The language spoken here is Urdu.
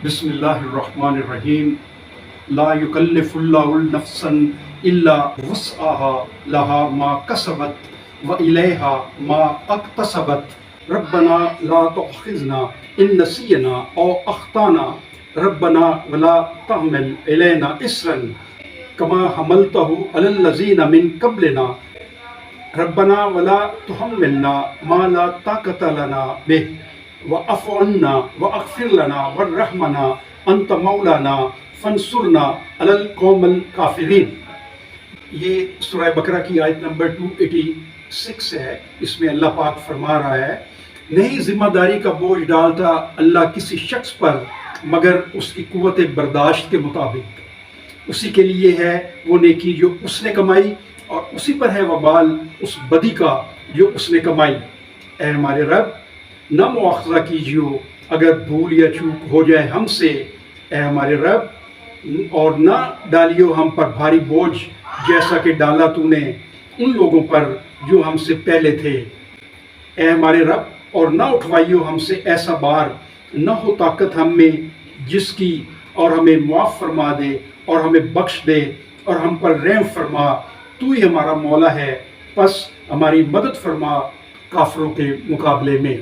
بسم اللہ الرحمن الرحیم لا یکلف اللہ نفسا الا وسعها لها ما کسبت وإلیہا ما اکتسبت ربنا لا تؤاخذنا ان نسینا او اخطانا ربنا ولا تحمل علینا اصرا کما حملته علی الذین من قبلنا ربنا ولا تحملنا ما لا طاقت لنا به واعف عنا واغفر لنا وارحمنا انت مولانا فانصرنا علی القوم الکافرین۔ یہ سورہ بقرہ کی آیت نمبر 286 ہے۔ اس میں اللہ پاک فرما رہا ہے، نہیں ذمہ داری کا بوجھ ڈالتا اللہ کسی شخص پر مگر اس کی قوت برداشت کے مطابق۔ اسی کے لیے ہے وہ نیکی جو اس نے کمائی اور اسی پر ہے وبال اس بدی کا جو اس نے کمائی۔ اے ہمارے رب، نہ مواخذہ کیجیو اگر بھول یا چوک ہو جائے ہم سے، اے ہمارے رب، اور نہ ڈالیو ہم پر بھاری بوجھ جیسا کہ ڈالا تو نے ان لوگوں پر جو ہم سے پہلے تھے۔ اے ہمارے رب، اور نہ اٹھوائیو ہم سے ایسا بار نہ ہو طاقت ہم میں جس کی، اور ہمیں معاف فرما دے اور ہمیں بخش دے اور ہم پر رحم فرما۔ تو ہی ہمارا مولا ہے، پس ہماری مدد فرما کافروں کے مقابلے میں۔